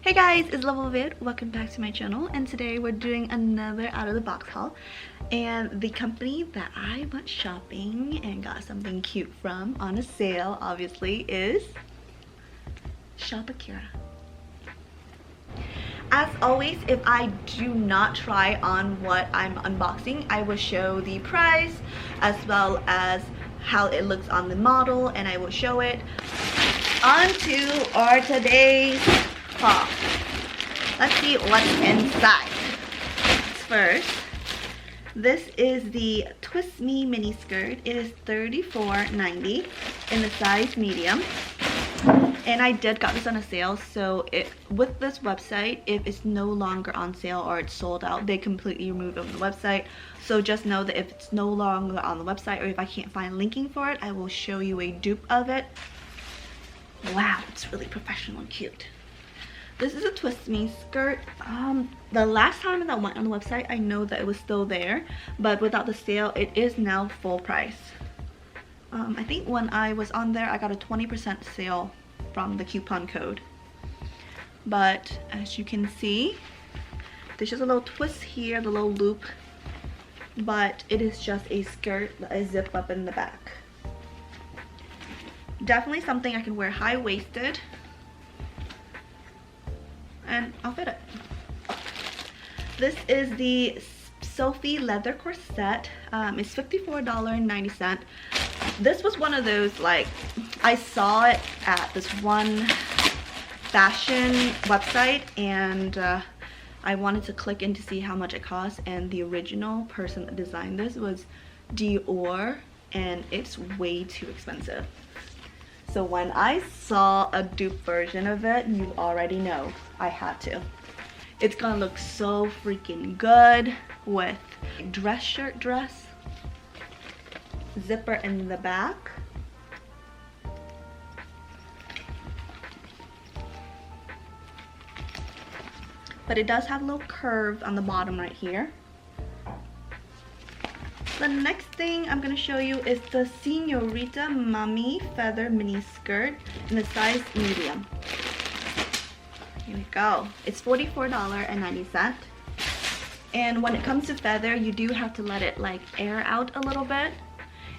Hey guys, it's Luvableviet. Welcome back to my channel, and today we're doing another out of the box haul. And the company that I went shopping and got something cute from on a sale, obviously, is ShopAkira. As always, if I do not try on what I'm unboxing, I will show the price as well as how it looks on the model, and I will show it. On to our today's haul. Let's see what's inside. First, this is the Twist Me mini skirt. It is $34.90 in the size medium. And I did got this on a sale, so with this website, if it's no longer on sale or it's sold out, they completely remove it from the website. So just know that if it's no longer on the website, or if I can't find linking for it, I will show you a dupe of it. Wow, it's really professional and cute. This is a Twist Me skirt. The last time that I went on the website, I know that it was still there, but without the sale, it is now full price. I think when I was on there, I got a 20% sale from the coupon code. But as you can see, there's just a little twist here, the little loop, but it is just a skirt that is zipped up in the back. Definitely something I can wear high-waisted, and I'll fit it. This is the Sophie leather corset. It's $54.90. This was one of those, like, I saw it at this one fashion website, and I wanted to click in to see how much it cost, and the original person that designed this was Dior, and it's way too expensive. So when I saw a dupe version of it, you already know I had to. It's gonna look so freaking good with a dress, zipper in the back. But it does have a little curve on the bottom right here. The next thing I'm going to show you is the Senorita MAMI feather mini skirt in the size medium. Here we go. It's $44.90. And when it comes to feather, you do have to let it like air out a little bit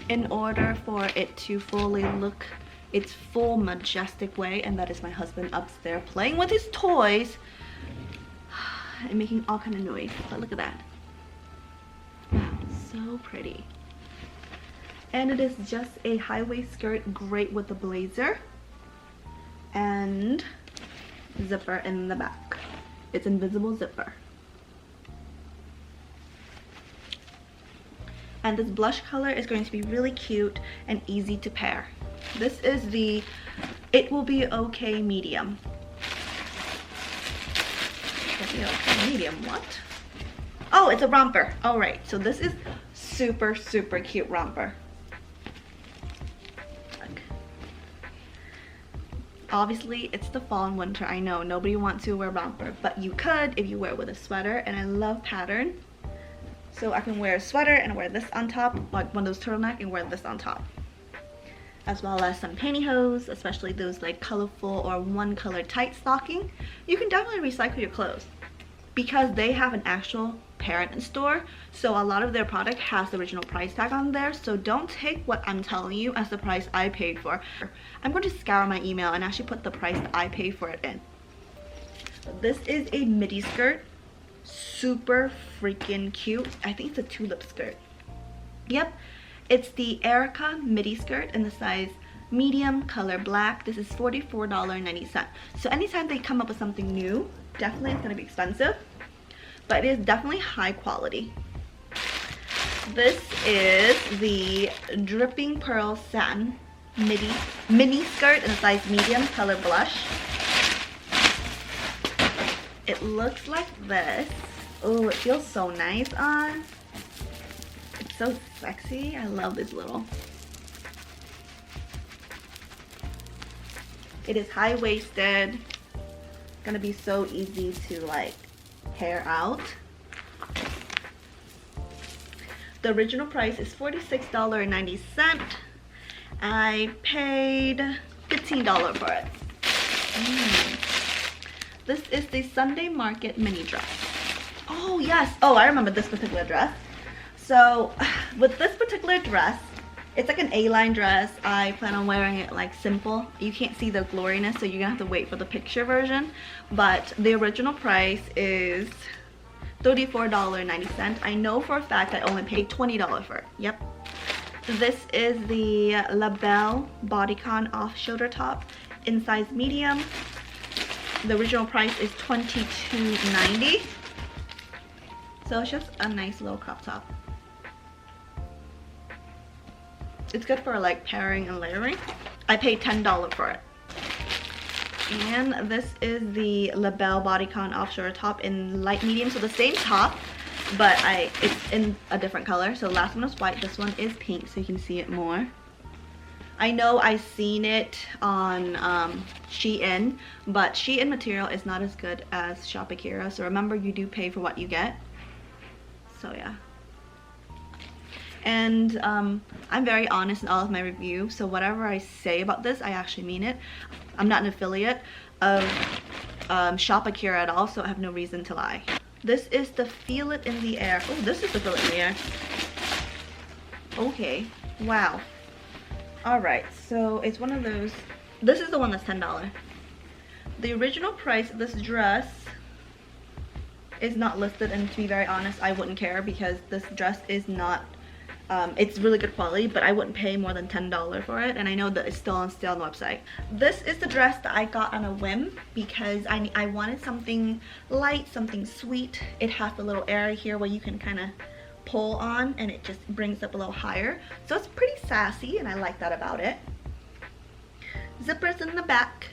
in order for it to fully look its full majestic way. And that is my husband upstairs playing with his toys and making all kind of noise. But look at that. So pretty. And it is just a high-waist skirt, great with a blazer and zipper in the back. It's invisible zipper. And this blush color is going to be really cute and easy to pair. This is the It Will Be Okay medium. It will be okay medium, what? Oh, it's a romper. All right, so this is super cute romper. Look. Obviously, it's the fall and winter. I know nobody wants to wear romper, but you could if you wear it with a sweater. And I love pattern, so I can wear a sweater and wear this on top, like one of those turtleneck, and wear this on top, as well as some pantyhose, especially those like colorful or one color tight stocking. You can definitely recycle your clothes because they have an actual parent store, so a lot of their product has the original price tag on there. So don't take what I'm telling you as the price I paid for. I'm going to scour my email and actually put the price that I paid for it in. This is a midi skirt, super freaking cute. I think it's a tulip skirt. Yep, it's the Erica midi skirt in the size medium, color black. This is $44.90. So anytime they come up with something new, definitely it's going to be expensive, but it is definitely high quality. This is the Dripping Pearl Satin mini skirt in the size medium, color blush. It looks like this. Oh, it feels so nice on. It's so sexy. I love this little. It is high-waisted. Gonna be so easy to like hair out. The original price is $46.90. I paid $15 for it. This is the Sunday Market mini dress. Oh yes, oh I remember this particular dress. So with this particular dress, it's like an A-line dress. I plan on wearing it like simple. You can't see the gloriness, so you're gonna have to wait for the picture version. But the original price is $34.90. I know for a fact I only paid $20 for it. Yep. This is the Labelle Bodycon off-shoulder top in size medium. The original price is $22.90. So it's just a nice little crop top. It's good for like pairing and layering. I paid $10 for it. And this is the Labelle Bodycon offshore top in light medium, so the same top, but it's in a different color. So the last one was white, this one is pink, so you can see it more. I know I've seen it on Shein, but Shein material is not as good as ShopAkira, so remember you do pay for what you get. So yeah. And I'm very honest in all of my reviews, so whatever I say about this, I actually mean it. I'm not an affiliate of ShopAkira at all, so I have no reason to lie. This is the Feel It in the Air. Oh, this is the Feel It in the Air. Okay, wow. Alright, so it's one of those. This is the one that's $10. The original price of this dress is not listed, and to be very honest, I wouldn't care because this dress is not it's really good quality, but I wouldn't pay more than $10 for it, and I know that it's still on sale on the website. This is the dress that I got on a whim because I wanted something light, something sweet. It has a little area here where you can kind of pull on and it just brings up a little higher, so it's pretty sassy and I like that about it. Zippers in the back.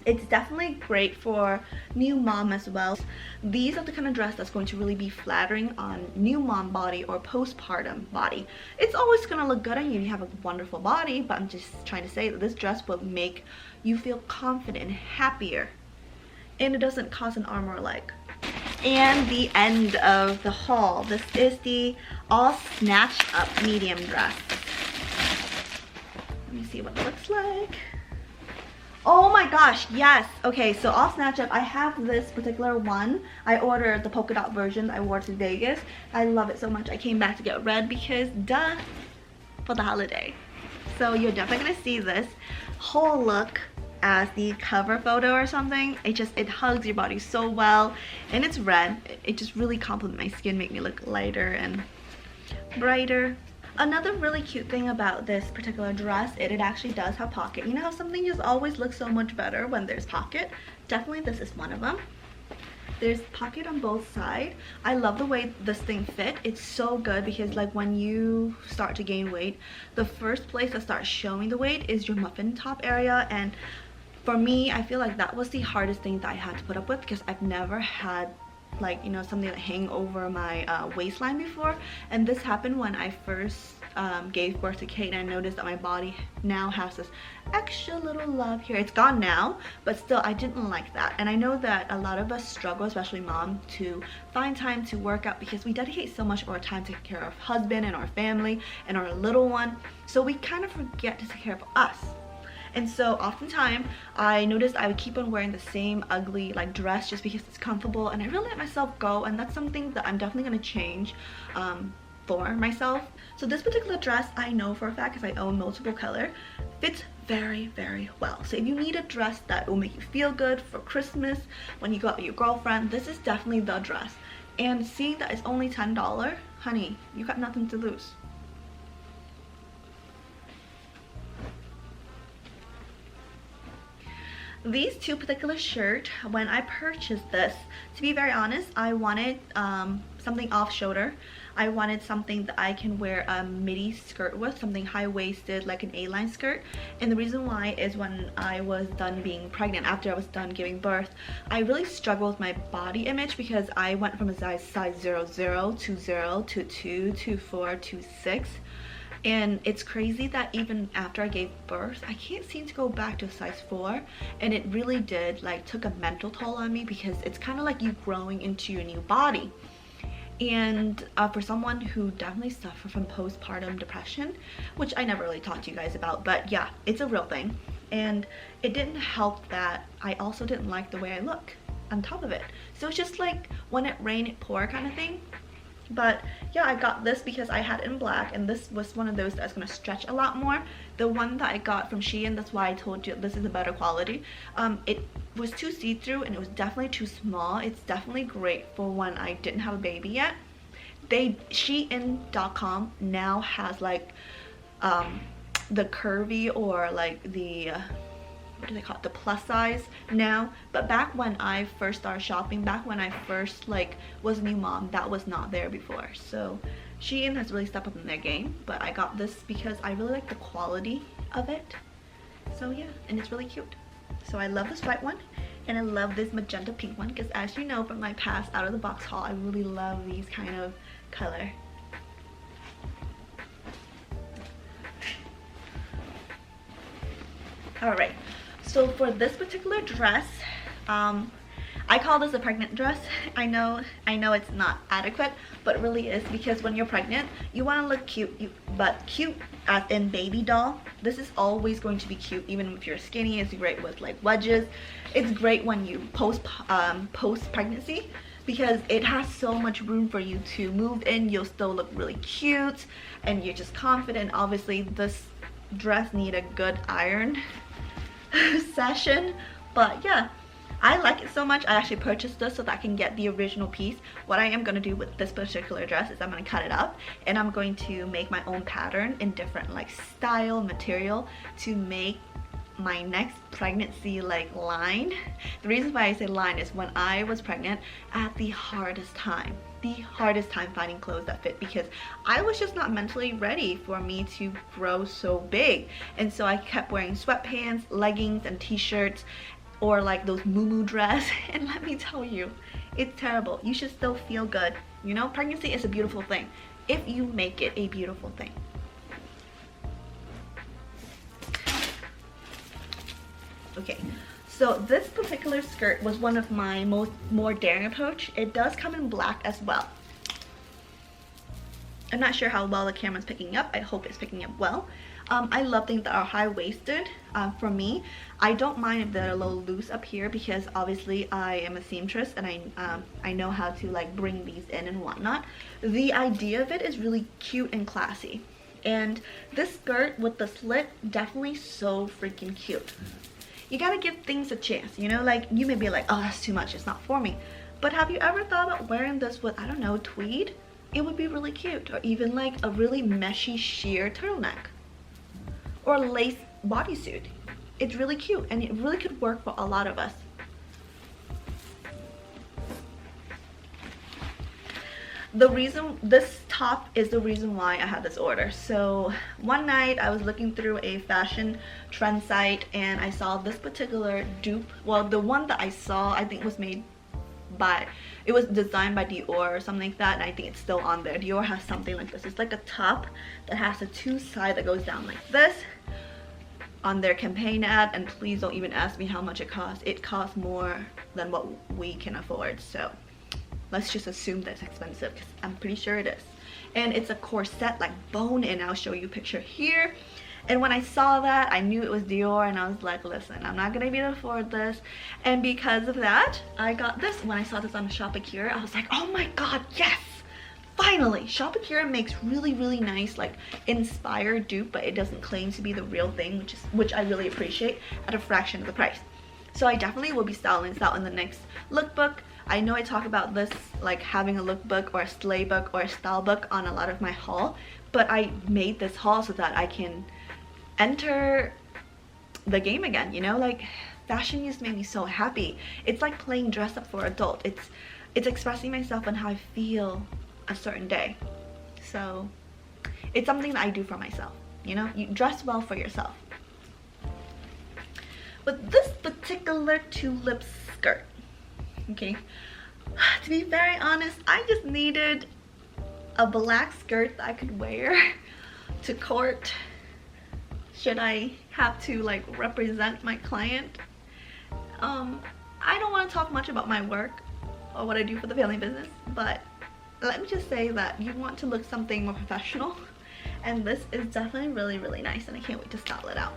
It's definitely great for new mom as well. These are the kind of dress that's going to really be flattering on new mom body or postpartum body. It's always going to look good on you. You have a wonderful body, but I'm just trying to say that this dress will make you feel confident and happier. And it doesn't cause an arm or a leg. And the end of the haul. This is the all snatched up medium dress. Let me see what it looks like. Oh my gosh, yes. Okay, so all snatch up. I have this particular one. I ordered the polka dot version I wore to Vegas. I love it so much. I came back to get red because duh, for the holiday. So you're definitely gonna see this whole look as the cover photo or something. It hugs your body so well, and it's red. It just really complements my skin, make me look lighter and brighter. Another really cute thing about this particular dress, it actually does have pocket. You know how something just always looks so much better when there's pocket? Definitely this is one of them. There's pocket on both sides. I love the way this thing fit. It's so good because like when you start to gain weight, the first place that starts showing the weight is your muffin top area, and for me, I feel like that was the hardest thing that I had to put up with because I've never had like, you know, something that hang over my waistline before, and this happened when I first gave birth to Kate, and I noticed that my body now has this extra little love here. It's gone now, but still I didn't like that, and I know that a lot of us struggle, especially mom, to find time to work out because we dedicate so much of our time to take care of husband and our family and our little one, so we kind of forget to take care of us. And so oftentimes I noticed I would keep on wearing the same ugly like dress just because it's comfortable, and I really let myself go, and that's something that I'm definitely going to change for myself. So this particular dress, I know for a fact because I own multiple color, fits very, very well. So if you need a dress that will make you feel good for Christmas, when you go out with your girlfriend, this is definitely the dress. And seeing that it's only $10, honey, you got nothing to lose. These two particular shirts, when I purchased this, to be very honest, I wanted something off shoulder. I wanted something that I can wear a midi skirt with, something high-waisted like an A-line skirt. And the reason why is when I was done being pregnant, after I was done giving birth, I really struggled with my body image because I went from a size 00 to 0 to 2 to 4 to 6. And it's crazy that even after I gave birth, I can't seem to go back to a size 4. And it really did, like, took a mental toll on me because it's kind of like you growing into your new body. And for someone who definitely suffer from postpartum depression, which I never really talked to you guys about, but yeah, it's a real thing. and it didn't help that I also didn't like the way I look on top of it. So it's just like when it rain it pour kind of thing. But yeah, I got this because I had it in black, and this was one of those that's gonna stretch a lot more. The one that I got from Shein, that's why I told you this is a better quality. It was too see-through and it was definitely too small. It's definitely great for when I didn't have a baby yet. Shein.com now has like the curvy, or like the what do they call it, the plus size now. But back when I first started shopping, back when I first like was a new mom, that was not there before. So Shein has really stepped up in their game. But I got this because I really like the quality of it. So yeah, and it's really cute. So I love this white one, and I love this magenta pink one, because as you know from my past out of the box haul, I really love these kind of color. Alright, so for this particular dress, I call this a pregnant dress. I know it's not adequate, but it really is, because when you're pregnant, you want to look cute, but cute as in baby doll. This is always going to be cute, even if you're skinny. It's great with like wedges. It's great when you post pregnancy, because it has so much room for you to move in. You'll still look really cute, and you're just confident. Obviously, this dress need a good iron session, but yeah, I like it so much. I actually purchased this so that I can get the original piece. What I am going to do with this particular dress is I'm going to cut it up, and I'm going to make my own pattern in different like style, material, to make my next pregnancy like line. The reason why I say line is when I was pregnant, I had the hardest time finding clothes that fit, because I was just not mentally ready for me to grow so big. And so I kept wearing sweatpants, leggings, and t-shirts, or like those muumuu dress. And let me tell you, it's terrible. You should still feel good. You know, pregnancy is a beautiful thing if you make it a beautiful thing. Okay, so this particular skirt was one of my more daring approach. It does come in black as well. I'm not sure how well the camera's picking up. I hope it's picking up well. I love things that are high-waisted. For me, I don't mind if they're a little loose up here, because obviously I am a seamstress, and I know how to like bring these in and whatnot. The idea of it is really cute and classy, and this skirt with the slit, definitely so freaking cute. You gotta give things a chance, you know, like you may be like, oh, that's too much, it's not for me. But have you ever thought about wearing this with, I don't know, tweed? It would be really cute. Or even like a really meshy sheer turtleneck, or lace bodysuit. It's really cute, and it really could work for a lot of us. The reason this top is the reason why I had this order. So one night I was looking through a fashion trend site, and I saw this particular dupe. Well, the one that I saw, I think was made by, it was designed by Dior or something like that, and I think it's still on there. Dior has something like this. It's like a top that has a two side that goes down like this on their campaign ad, and please don't even ask me how much it costs. It costs more than what we can afford, so let's just assume that's expensive, because I'm pretty sure it is. And it's a corset, like bone in. I'll show you a picture here. And when I saw that, I knew it was Dior, and I was like, listen, I'm not gonna be able to afford this. And because of that, I got this. When I saw this on ShopAkira, I was like, oh my god, yes! Finally! ShopAkira makes really, really nice, like, inspired dupe, but it doesn't claim to be the real thing, which I really appreciate, at a fraction of the price. So I definitely will be styling this out in the next lookbook. I know I talk about this, like having a lookbook or a slay book or a style book on a lot of my haul, but I made this haul so that I can enter the game again, you know? Like, fashion used to make me so happy. It's like playing dress up for adult. It's expressing myself and how I feel a certain day. So it's something that I do for myself, you know? You dress well for yourself. With this particular tulip skirt, okay, to be very honest, I just needed a black skirt that I could wear to court should I have to like represent my client. I don't want to talk much about my work or what I do for the family business, but let me just say that you want to look something more professional, and this is definitely really, really nice, and I can't wait to style it out.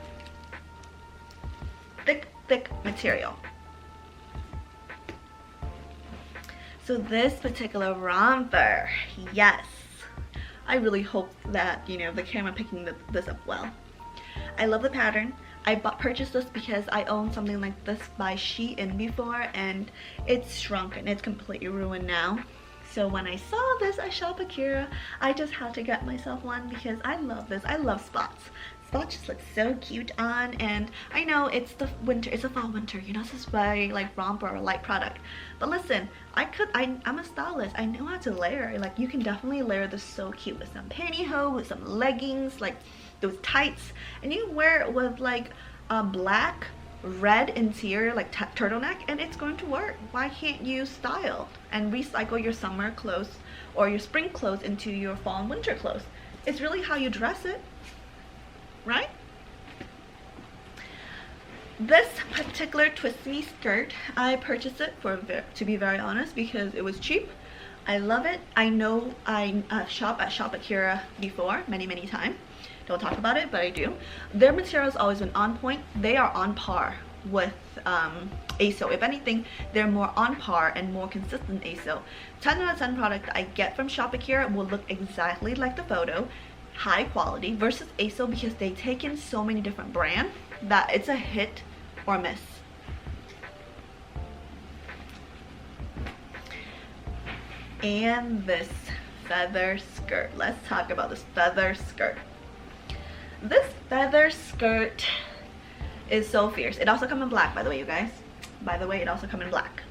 thick material. So this particular romper, yes, I really hope that, you know, the camera picking this up well. I love the pattern. I purchased this because I owned something like this by Shein before, and it's shrunk and it's completely ruined now. So when I saw this at ShopAkira, I just had to get myself one because I love this. I love spots. Spots just look so cute on, and I know it's the winter, it's a fall winter, you're not supposed to buy like romper or light product. But listen, I'm a stylist. I know how to layer. Like, you can definitely layer this so cute with some pantyhose, with some leggings, like those tights, and you can wear it with like a black, red interior, like turtleneck, and it's going to work. Why can't you style and recycle your summer clothes or your spring clothes into your fall and winter clothes? It's really how you dress it, right? This particular Twisty Skirt, I purchased it to be very honest, because it was cheap. I love it. I know I shop at ShopAkira before many times. Don't talk about it, but I do. Their material's always been on point. They are on par with ASO. If anything, they're more on par and more consistent ASO. 10 out of 10 product I get from ShopAkira will look exactly like the photo, high quality, versus ASO, because they take in so many different brands that it's a hit or miss. And this feather skirt. Let's talk about this feather skirt. This feather skirt is so fierce. It also comes in black, by the way, you guys. By the way, it also comes in black.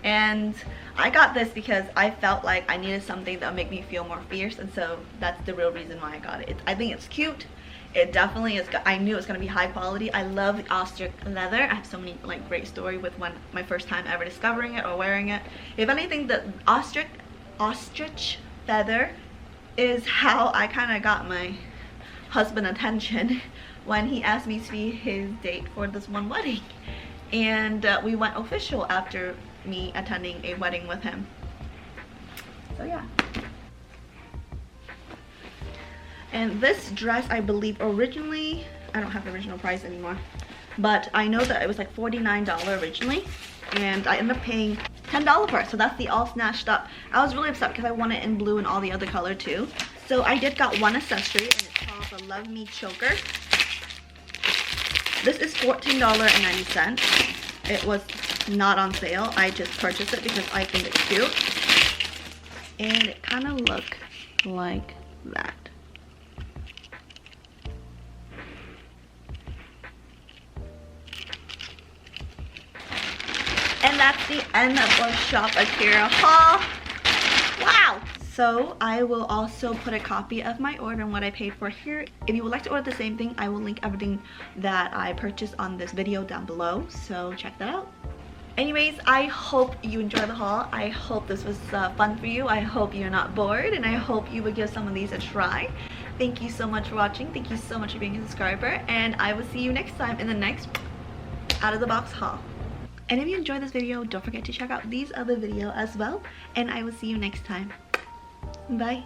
And I got this because I felt like I needed something that would make me feel more fierce, and so that's the real reason why I got it. I think it's cute. It definitely is. I knew it was going to be high quality. I love the ostrich leather. I have so many like great story with my first time ever discovering it or wearing it. If anything, the ostrich feather is how I kind of got my husband attention when he asked me to be his date for this one wedding, and we went official after me attending a wedding with him. So yeah. And this dress, I believe originally, I don't have the original price anymore, but I know that it was like $49 originally, and I ended up paying $10 for it. So that's the all snatched up. I was really upset because I want it in blue and all the other color too. So I did got one accessory, and it's called the Love Me Choker. This is $14.90. It was not on sale. I just purchased it because I think it's cute, and it kind of look like that. And that's the end of our ShopAkira haul. Wow! So I will also put a copy of my order and what I paid for here. If you would like to order the same thing, I will link everything that I purchased on this video down below, so check that out. Anyways, I hope you enjoyed the haul. I hope this was fun for you. I hope you're not bored, and I hope you would give some of these a try. Thank you so much for watching. Thank you so much for being a subscriber, and I will see you next time in the next out of the box haul. And if you enjoyed this video, don't forget to check out these other videos as well, and I will see you next time. Bye.